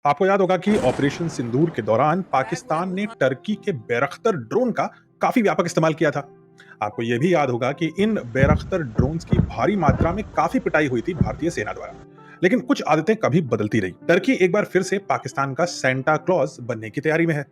आपको याद होगा कि ऑपरेशन सिंदूर के दौरान पाकिस्तान ने टर्की के बैरख्तर ड्रोन का काफी व्यापक इस्तेमाल किया था। आपको यह भी याद होगा कि इन बैरख्तर ड्रोन्स की भारी मात्रा में काफी पिटाई हुई थी भारतीय सेना द्वारा। लेकिन कुछ आदतें कभी बदलती रही। टर्की एक बार फिर से पाकिस्तान का सेंटा क्लॉज बनने की तैयारी में है।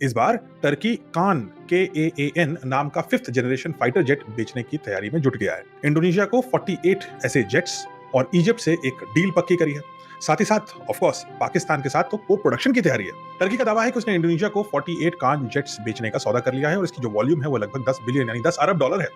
इस बार टर्की कान KAAN नाम का 5th जनरेशन फाइटर जेट बेचने की तैयारी में जुट गया है। इंडोनेशिया को 48 ऐसे जेट्स और इजिप्ट से एक डील पक्की करी है। साथ ही साथ ऑफ कोर्स पाकिस्तान के साथ तो को प्रोडक्शन की तैयारी है। टर्की का दावा है कि उसने इंडोनेशिया को 48 कान जेट्स बेचने का सौदा कर लिया है और इसकी जो वॉल्यूम है वो लगभग 10 बिलियन यानी 10 अरब डॉलर है,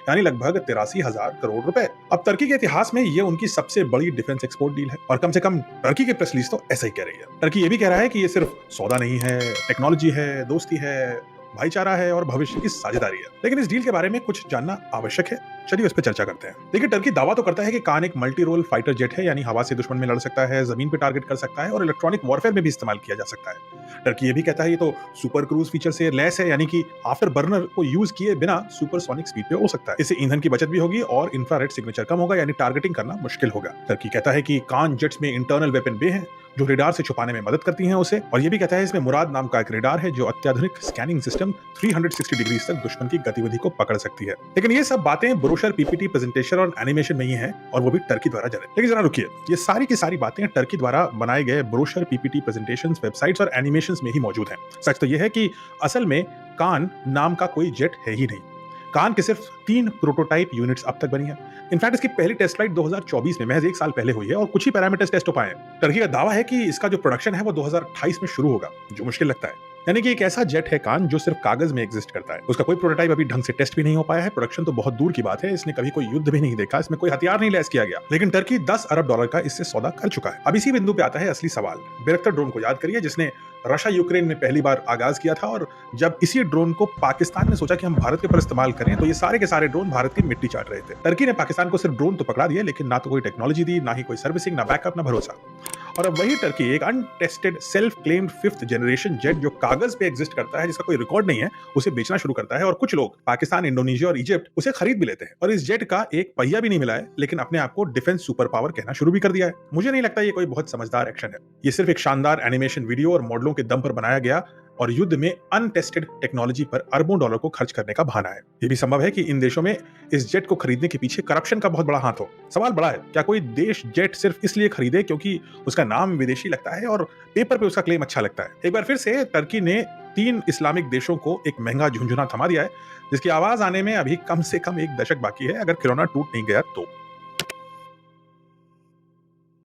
यानी लगभग 83,000 करोड़ रुपए। अब टर्की के इतिहास में ये उनकी सबसे बड़ी डिफेंस एक्सपोर्ट डील है और कम से कम टर्की की प्रेस रिलीज तो ऐसा ही कह रही है। टर्की ये भी कह रहा है कि ये सिर्फ सौदा नहीं है, टेक्नोलॉजी है, दोस्ती है, भाईचारा है और भविष्य की साझेदारी है। लेकिन इस डील के बारे में कुछ जानना आवश्यक है। चलिए उस पर चर्चा करते हैं। देखिए, टर्की दावा तो करता है कि कान एक मल्टी रोल फाइटर जेट है, यानी हवा से दुश्मन में लड़ सकता है, जमीन पे टारगेट कर सकता है और इलेक्ट्रॉनिक वॉरफेयर में भी इस्तेमाल किया जा सकता है। टर्की ये भी कहता है ये तो सुपर क्रूज फीचर से लैस है, यानी कि आफ्टर बर्नर को यूज किए बिना सुपरसोनिक स्पीड पे हो सकता है। इससे ईंधन की बचत भी होगी और इंफ्रारेड सिग्नेचर कम होगा, यानी टारगेटिंग करना मुश्किल होगा। टर्की कहता है कि कान जेट्स में इंटरनल वेपन बे हैं जो रेडार से छुपाने में मदद करती हैं उसे, और ये भी कहता है इसमें मुराद नाम का एक रेडार है जो अत्याधुनिक स्कैनिंग सिस्टम 360 डिग्री तक दुश्मन की गतिविधि को पकड़ सकती है। लेकिन ये सब बातें ब्रोशर, PPT, प्रेजेंटेशन और एनिमेशन में ही है और वो भी टर्की द्वारा जनरेट। लेकिन जरा रुकिए, ये सारी की सारी बातें टर्की द्वारा बनाए गए ब्रोशर, PPT, प्रेजेंटेशंस, वेबसाइट्स और एनिमेशंस में ही मौजूद हैं। सच तो यह है कि असल में कान नाम का कोई जेट है ही नहीं। कान के सिर्फ 3 प्रोटोटाइप यूनिट्स अब तक बनी है। इनफैक्ट इसकी पहली टेस्ट फ्लाइट 2024 में महज 1 साल पहले हुई है और कुछ ही पैरामीटर्स टेस्ट हो पाए हैं। टर्की का दावा है कि इसका जो प्रोडक्शन है वो 2028 में शुरू होगा, जो मुश्किल लगता है। यानी कि एक ऐसा जेट है कान जो सिर्फ कागज में एग्जिस्ट करता है। उसका कोई प्रोटोटाइप अभी ढंग से टेस्ट भी नहीं हो पाया है। प्रोडक्शन तो बहुत दूर की बात है, इसने कभी कोई युद्ध भी नहीं देखा, इसमें कोई हथियार नहीं लैस किया गया। लेकिन टर्की 10 अरब डॉलर का इससे सौदा कर चुका है। अब इसी बिंदु पे आता है असली सवाल। बैरक्टर ड्रोन को याद करिए, जिसने रशिया यूक्रेन में पहली बार आगाज किया था, और जब इसी ड्रोन को पाकिस्तान ने सोचा कि हम भारत के ऊपर इस्तेमाल करें तो ये सारे के सारे ड्रोन भारत की मिट्टी चाट रहे थे। टर्की ने पाकिस्तान को सिर्फ ड्रोन तो पकड़ा दिए, लेकिन ना तो कोई टेक्नोलॉजी दी, ना ही कोई सर्विसिंग, ना बैकअप, ना भरोसा। और अब वही टर्की एक untested self claimed 5th generation jet जो कागज पे एग्जिस्ट करता है, जिसका कोई रिकॉर्ड नहीं है, उसे बेचना शुरू करता है। और कुछ लोग पाकिस्तान, इंडोनेशिया और इजिप्ट उसे खरीद भी लेते हैं। और इस जेट का एक पहिया भी नहीं मिला है, लेकिन अपने आप को डिफेंस सुपर पावर कहना शुरू भी कर दिया है। मुझे नहीं लगता ये कोई बहुत समझदार एक्शन है। ये सिर्फ एक शानदार एनिमेशन वीडियो और मॉडलों के दम पर बनाया गया और युद्ध में अनटेस्टेड टेक्नोलॉजी पर अरबों डॉलर को खर्च करने का बहाना है। यह भी संभव है कि इन देशों में इस जेट को खरीदने के पीछे करप्शन का बहुत बड़ा हाथ हो। सवाल बड़ा है, क्या कोई देश जेट सिर्फ इसलिए खरीदे क्योंकि उसका नाम विदेशी लगता है और पेपर पे उसका क्लेम अच्छा लगता है? एक बार फिर से टर्की ने 3 इस्लामिक देशों को एक महंगा झुंझुना थमा दिया है, जिसकी आवाज आने में अभी कम से कम 1 दशक बाकी है, अगर खिलौना टूट नहीं गया तो।